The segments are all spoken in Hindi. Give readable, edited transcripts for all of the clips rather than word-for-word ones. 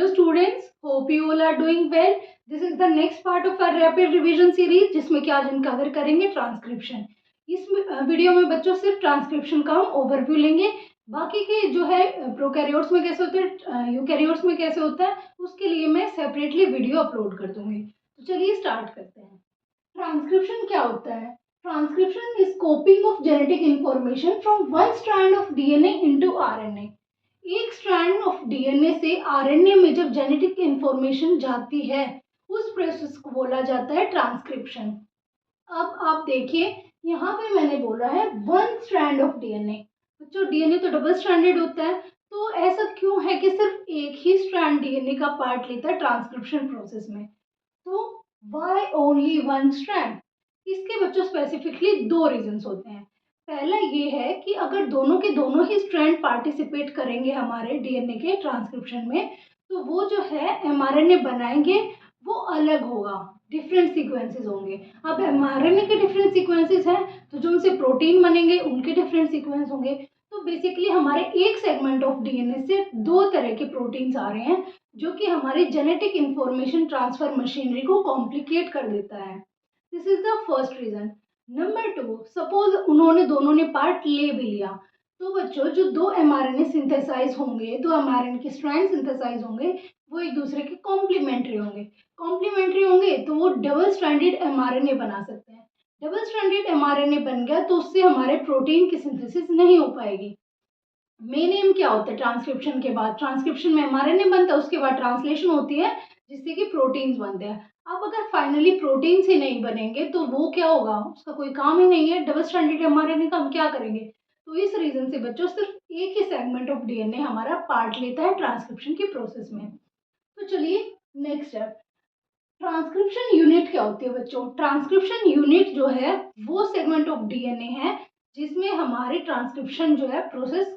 students, hope you all are doing well. This is the next part of our rapid revision series जिसमें कि आज हम कवर करेंगे ट्रांसक्रिप्शन। इस वीडियो में बच्चों सिर्फ ट्रांसक्रिप्शन का हम ओवरव्यू लेंगे। बाकी के जो है प्रोकैरियोट्स में कैसे होता है, यूकैरियोट्स में कैसे होता है, उसके लिए मैं सेपरेटली वीडियो अपलोड कर दूंगी। तो चलिए स्टार्ट करते हैं। ट्रांसक्रिप्शन क्या होता है? Transcription is कॉपिंग of genetic information from one strand of DNA into RNA. एक स्ट्रैंड ऑफ डीएनए से आरएनए में जब जेनेटिक इंफॉर्मेशन जाती है उस प्रोसेस को बोला जाता है ट्रांसक्रिप्शन। अब आप देखिए यहाँ पे मैंने बोला है वन स्ट्रैंड ऑफ डीएनए। बच्चों डीएनए तो डबल स्ट्रैंडेड होता है, तो ऐसा क्यों है कि सिर्फ एक ही स्ट्रैंड डीएनए का पार्ट लेता है ट्रांसक्रिप्शन प्रोसेस में? तो वाई ओनली वन स्ट्रैंड? इसके बच्चों स्पेसिफिकली दो रीजंस होते हैं। पहला ये है कि अगर दोनों के दोनों ही स्ट्रैंड पार्टिसिपेट करेंगे हमारे डीएनए के ट्रांसक्रिप्शन में, तो वो जो है एमआरएनए बनाएंगे वो अलग होगा, डिफरेंट सीक्वेंसेस होंगे। अब एमआरएनए के डिफरेंट सीक्वेंसेस हैं तो जो उनसे प्रोटीन बनेंगे उनके डिफरेंट सीक्वेंस होंगे। तो बेसिकली हमारे एक सेगमेंट ऑफ डीएनए से दो तरह के प्रोटीन्स आ रहे हैं जो कि हमारी जेनेटिक इंफॉर्मेशन ट्रांसफर मशीनरी को कॉम्प्लिकेट कर देता है। This is the first reason. Number two, suppose उन्होंने दोनों ने पार्ट ले भी लिया, तो बच्चों जो दो एमआरएनए सिंथेसाइज होंगे, दो एमआरएनए के स्ट्रैंड सिंथेसाइज होंगे, वो एक दूसरे के कॉम्प्लीमेंट्री होंगे। कॉम्प्लीमेंट्री होंगे तो वो डबल स्ट्रैंडेड एमआरएनए बना सकते हैं। डबल स्ट्रैंडेड एमआरएनए बन गया तो उससे हमारे प्रोटीन की सिंथेसिस नहीं हो पाएगी। मेन एम क्या होता है ट्रांसक्रिप्शन के बाद? ट्रांसक्रिप्शन में एमआरएनए बनता है, उसके बाद ट्रांसलेशन होती है जिससे कि प्रोटीन्स बनते हैं। अब अगर फाइनली प्रोटीन्स ही नहीं बनेंगे तो वो क्या होगा? उसका कोई काम ही नहीं है। डबल स्ट्रैंडेड एमआरएनए का हम क्या करेंगे? तो इस रीजन से बच्चों सिर्फ एक ही सेगमेंट ऑफ डीएनए हमारा पार्ट लेता है ट्रांसक्रिप्शन की प्रोसेस में। तो चलिए नेक्स्ट स्टेप, ट्रांसक्रिप्शन यूनिट क्या होती है बच्चों? ट्रांसक्रिप्शन यूनिट जो है वो सेगमेंट ऑफ डीएनए है जिसमें हमारी ट्रांसक्रिप्शन जो है प्रोसेस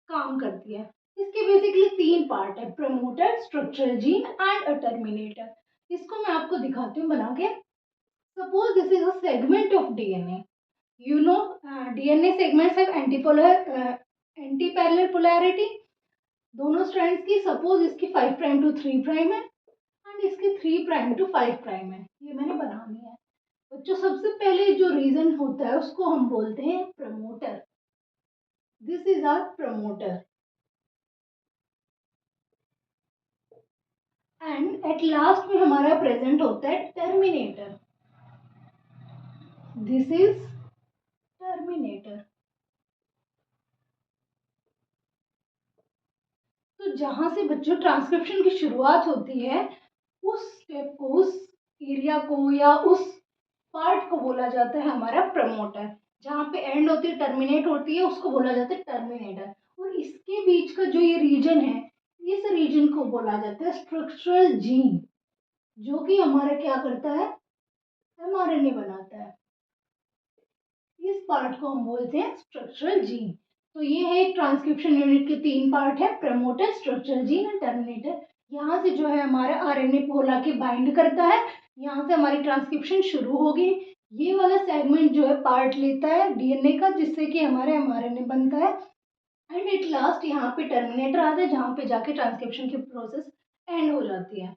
काम करती है। इसके बेसिकली तीन पार्ट है, promoter, structural gene and a terminator. इसको मैं आपको दिखाती हूँ बना के। Suppose this is a segment of DNA. You know DNA segments have anti parallel polarity दोनों स्ट्रैंड्स की। सपोज इसकी 5 प्राइम टू 3 प्राइम है एंड इसकी 3 प्राइम टू 5 प्राइम है। ये मैंने बनानी है बच्चों। सबसे पहले जो रीजन होता है उसको हम बोलते हैं promoter. This is our promoter and at last में हमारा प्रेजेंट होता है टर्मिनेटर। This is terminator. तो जहां से बच्चों ट्रांसक्रिप्शन की शुरुआत होती है उस स्टेप को, उस एरिया को या उस पार्ट को बोला जाता है हमारा प्रमोटर। जहाँ पे एंड होती है, टर्मिनेट होती है, उसको बोला जाता है टर्मिनेटर। और इसके बीच का जो ये रीजन है, इस रीजन को बोला जाता है स्ट्रक्चरल जीन, जो कि हमारा क्या करता है? एमआरएनए बनाता है। इस पार्ट को हम बोलते हैं स्ट्रक्चरल जीन। तो ये है एक ट्रांसक्रिप्शन यूनिट के तीन पार्ट है, प्रमोटर, स्ट्रक्चरल जीन और टर्मिनेटर। यहाँ से जो है हमारा आरएनए को लाके बाइंड करता है, यहाँ से हमारी ट्रांसक्रिप्शन शुरू होगी। ये वाला सेगमेंट जो है पार्ट लेता है डीएनए का जिससे कि हमारे एमआरएनए बनता है एंड एट लास्ट यहाँ पे टर्मिनेटर आता है जहाँ पे जाके ट्रांसक्रिप्शन की प्रोसेस एंड हो जाती है।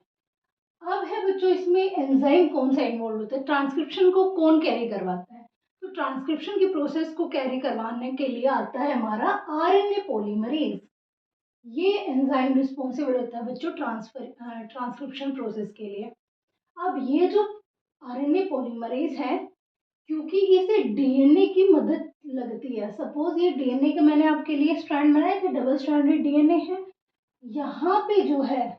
अब है बच्चों इसमें एंजाइम कौन सा इन्वॉल्व होता है? ट्रांसक्रिप्शन को कौन कैरी करवाता है? तो ट्रांसक्रिप्शन की प्रोसेस को कैरी करवाने के लिए आता है हमारा आरएनए पॉलीमरेज। ये एंजाइम रिस्पॉन्सिबल होता है बच्चों ट्रांसक्रिप्शन प्रोसेस के लिए। अब ये जो आरएनए पॉलीमरेज है, क्योंकि इसे डीएनए की मदद लगती है। सपोज ये डीएनए के मैंने आपके लिए स्ट्रैंड बनाए थे, डबल स्ट्रैंडेड डीएनए है। यहाँ पे जो है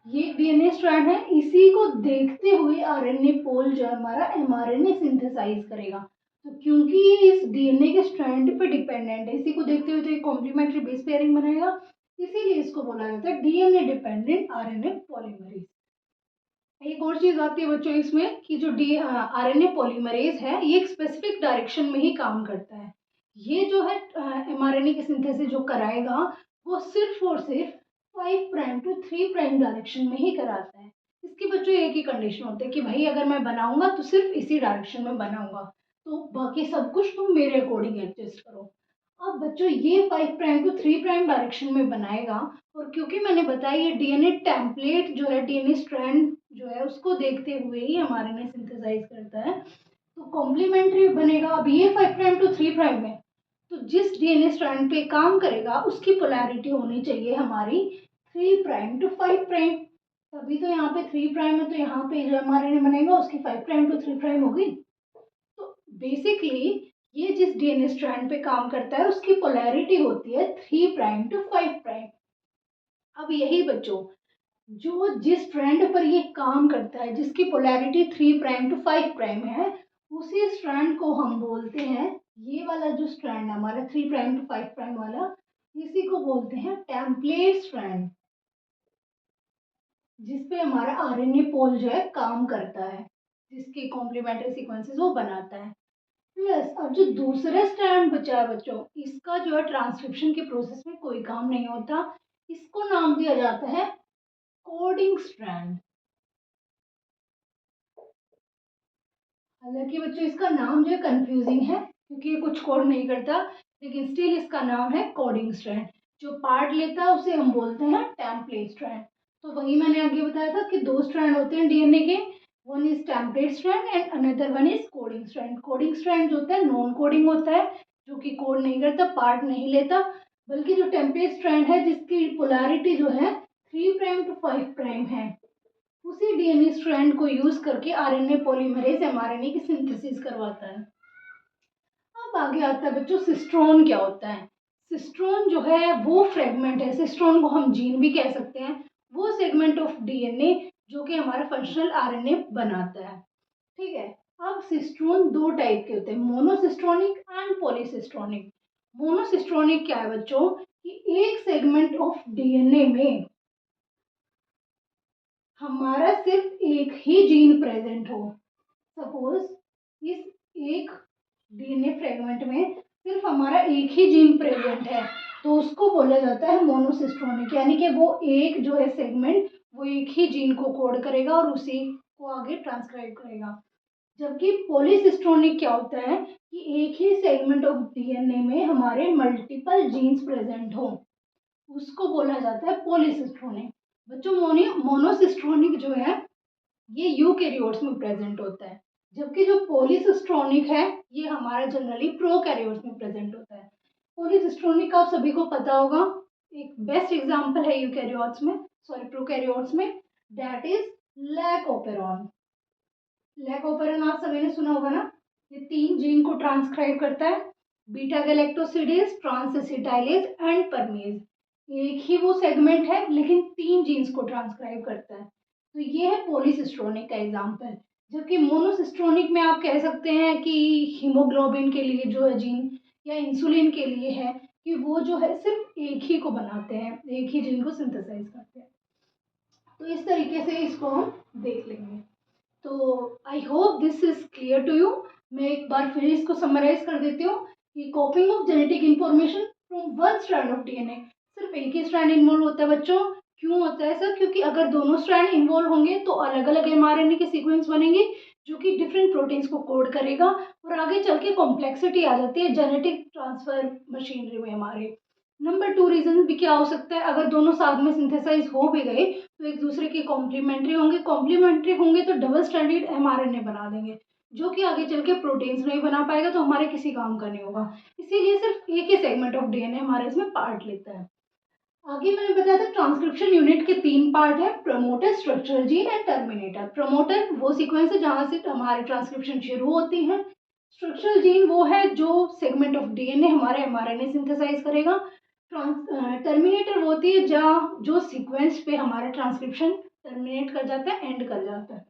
ये डीएनए स्ट्रैंड है, इसी को देखते हुए आरएनए पोल जो है हमारा एमआरएनए सिंथेसाइज करेगा। तो क्योंकि ये इस डीएनए के स्ट्रैंड पे डिपेंडेंट है, इसी को देखते हुए तो ये कॉम्प्लीमेंट्री बेस पेयरिंग बनाएगा, इसीलिए इसको बोला जाता है डीएनए डिपेंडेंट आरएनए पॉलीमरेज। एक और चीज आती है बच्चों इसमें कि जो आरएनए पॉलीमरेज है ये एक स्पेसिफिक डायरेक्शन में ही काम करता है। ये जो है एमआरएनए की सिंथेसिस जो कराएगा वो सिर्फ और सिर्फ 5 प्राइम टू 3 प्राइम डायरेक्शन में ही कराता है। इसकी बच्चों एक ही कंडीशन होती है कि भाई अगर मैं बनाऊंगा तो सिर्फ इसी डायरेक्शन में बनाऊंगा, तो बाकी सब कुछ तुम मेरे अकॉर्डिंग एडजस्ट करो। अब बच्चों ये 5 प्राइम को 3 प्राइम डायरेक्शन में बनाएगा, और क्योंकि मैंने बताया ये डीएनए टेम्पलेट जो है, डीएनए स्ट्रैंड जो है उसको देखते हुए ही हमारे में सिंथेसाइज करता है, तो कॉम्प्लीमेंट्री बनेगा। अब ये 5 प्राइम टू 3 प्राइम है, तो जिस डीएनए स्ट्रैंड पे काम करेगा उसकी पोलैरिटी होनी चाहिए हमारी 3 प्राइम टू 5 प्राइम। तभी तो यहाँ पे 3 प्राइम है, तो यहाँ पे जो एमआरएनए बनेगा उसकी 5 प्राइम टू 3 प्राइम होगी। तो बेसिकली ये जिस डीएनए स्ट्रैंड पे काम करता है उसकी पोलैरिटी होती है 3 प्राइम टू 5 प्राइम। अब यही बच्चों, जो जिस स्ट्रैंड पर ये काम करता है, जिसकी पोलैरिटी 3 प्राइम टू 5 प्राइम है, उसी स्ट्रैंड को हम बोलते हैं, ये वाला जो स्ट्रैंड है हमारा 3 प्राइम टू 5 प्राइम वाला, इसी को बोलते हैं टेम्पलेट स्ट्रैंड, जिसपे हमारा आरएनए पोल जो है काम करता है, जिसके कॉम्प्लीमेंट्री सीक्वेंसेस वो बनाता है। प्लस अब जो दूसरा स्ट्रैंड बचा है बच्चों, इसका जो है ट्रांसक्रिप्शन के प्रोसेस में कोई काम नहीं होता, इसको नाम दिया जाता है कोडिंग स्ट्रैंड। हालांकि बच्चों इसका नाम जो है कंफ्यूजिंग है, क्योंकि ये कुछ कोड नहीं करता, लेकिन स्टिल इसका नाम है कोडिंग स्ट्रैंड। जो पार्ट लेता है उसे हम बोलते हैं टेम्पलेट स्ट्रैंड। तो वही मैंने आगे बताया था कि दो स्ट्रैंड होते हैं डीएनए के, one is template strand and another one is coding strand. Coding strand जो होता है नॉन कोडिंग होता है, जो कि कोड नहीं करता, पार्ट नहीं लेता, बल्कि जो टेम्पलेट स्ट्रैंड है जिसकी पोलैरिटी जो है 3 प्राइम टू 5 प्राइम है, उसी डीएनए स्ट्रैंड को यूज करके आरएनए पॉलीमरेज एमआरएनए की सिंथेसिस करवाता है। अब आगे आता है बच्चों सिस्ट्रोन क्या होता है। सिस्ट्रोन जो है वो फ्रेगमेंट है, सिस्ट्रोन को हम जीन भी कह सकते हैं, वो सेगमेंट ऑफ डीएनए जो कि हमारा फंक्शनल आरएनए बनाता है। ठीक है। अब सिस्ट्रोन दो टाइप के होते हैं, मोनोसिस्ट्रोनिक एंड पॉलीसिस्ट्रोनिक। मोनोसिस्ट्रोनिक क्या है बच्चों, कि एक सेगमेंट ऑफ डीएनए में हमारा सिर्फ एक ही जीन प्रेजेंट हो। सपोज इस एक डीएनए फ्रेगमेंट में सिर्फ हमारा एक ही जीन प्रेजेंट है, तो उसको बोला जाता है मोनोसिस्ट्रोनिक, यानी कि वो एक जो है सेगमेंट वो एक ही जीन को कोड करेगा और उसी को आगे ट्रांसक्राइब करेगा। जबकि पॉलीसिस्ट्रोनिक क्या होता है, कि एक ही सेगमेंट ऑफ डीएनए में हमारे मल्टीपल जीन्स प्रेजेंट हो, उसको बोला जाता है पॉलीसिस्ट्रोनिक। बच्चों मोनोसिस्ट्रोनिक जो है ये यूकैरियोट्स में प्रेजेंट होता है, जबकि जो पॉलीसिस्ट्रोनिक है ये हमारा जनरली प्रोकैरियोट्स में प्रेजेंट होता है। पॉलीसिस्ट्रोनिक का आप सभी को पता होगा, एक बेस्ट एग्जांपल है यूकैरियोट्स में, सॉरी प्रोकैरियोट्स में, दैट इज लैकोपेरॉन। लैकोपेरॉन आप सभी ने सुना होगा ना, ये 3 जीन को ट्रांसक्राइब करता है, बीटा गैलेक्टोसिडेज, ट्रांसएसिटाइलेज एंड परमेज। एक ही वो सेगमेंट है लेकिन 3 जीन्स को ट्रांसक्राइब करता है, तो ये है पॉलीसिस्ट्रोनिक का एग्जाम्पल। जबकि मोनोसिस्ट्रोनिक में आप कह सकते हैं कि हीमोग्लोबिन के लिए जो है जीन, या इंसुलिन के लिए है, कि वो जो है सिर्फ एक ही को बनाते हैं, एक ही जीन को सिंथेसाइज करते हैं। तो इस तरीके से इसको हम देख लेंगे। तो I hope this is clear to you. मैं एक बार फिर इसको समराइज कर देती हूँ कि कॉपिंग of genetic information from one strand of DNA, सिर्फ एक ही स्ट्रैंड इन्वॉल्व होता है बच्चों। क्यों होता है सर, क्योंकि अगर दोनों स्ट्रैंड इन्वॉल्व होंगे तो अलग अलग एमआरएनए के सीक्वेंस बनेंगे जो कि डिफरेंट प्रोटीन्स को कोड करेगा, और आगे चल के कॉम्प्लेक्सिटी आ जाती है जेनेटिक ट्रांसफर मशीनरी में हमारे। नंबर 2 रीजन भी क्या हो सकता है, अगर दोनों साथ में सिंथेसाइज हो भी गए तो एक दूसरे के कॉम्प्लीमेंट्री होंगे तो डबल स्ट्रैंडेड एमआरएनए बना देंगे, जो कि आगे चल के प्रोटीन्स नहीं बना पाएगा, तो हमारे किसी काम का नहीं होगा। इसीलिए सिर्फ एक ही सेगमेंट ऑफ डीएनए हमारे इसमें पार्ट लेता है। आगे मैंने बताया था ट्रांसक्रिप्शन यूनिट के 3 पार्ट है, promoter, structural gene and terminator. Promoter वो सीक्वेंस है जहां से हमारी ट्रांसक्रिप्शन शुरू होती है। स्ट्रक्चरल जीन वो है जो सेगमेंट ऑफ डीएनए हमारे एमआरएनए सिंथेसाइज करेगा। टर्मिनेटर वो होती है जहाँ जो सीक्वेंस पे हमारा ट्रांसक्रिप्शन टर्मिनेट कर जाता है, एंड कर जाता है।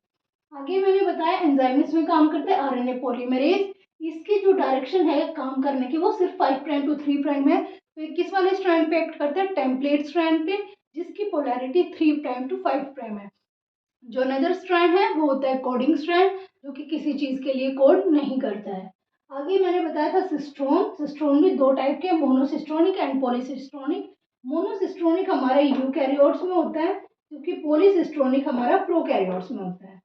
आगे मैंने बताया एंजाइम्स में काम करता है आरएनए पॉलीमरेज, इसकी जो डायरेक्शन है काम करने की वो सिर्फ 5 प्राइम टू 3 प्राइम है। तो ये किस वाले स्ट्रैंड पे एक्ट करता है, टेम्पलेट स्ट्रैंड पे, जिसकी पोलैरिटी 3 प्राइम टू 5 प्राइम है। जो अनदर स्ट्रैंड है वो होता है कोडिंग स्ट्रैंड, जो कि किसी चीज के लिए कोड नहीं करता है। आगे मैंने बताया था सिस्ट्रोन। सिस्ट्रोन भी दो टाइप के, मोनोसिस्ट्रोनिक एंड पॉलीसिस्ट्रोनिक। मोनोसिस्ट्रोनिक हमारे यूकैरियोट्स में होता है, जबकि पॉलीसिस्ट्रोनिक हमारा प्रोकैरियोट्स में होता है।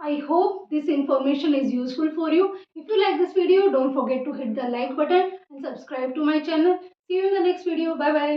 I hope this information is useful for you. If you like this video, don't forget to hit the like button. and subscribe to my channel. See you in the next video. Bye bye.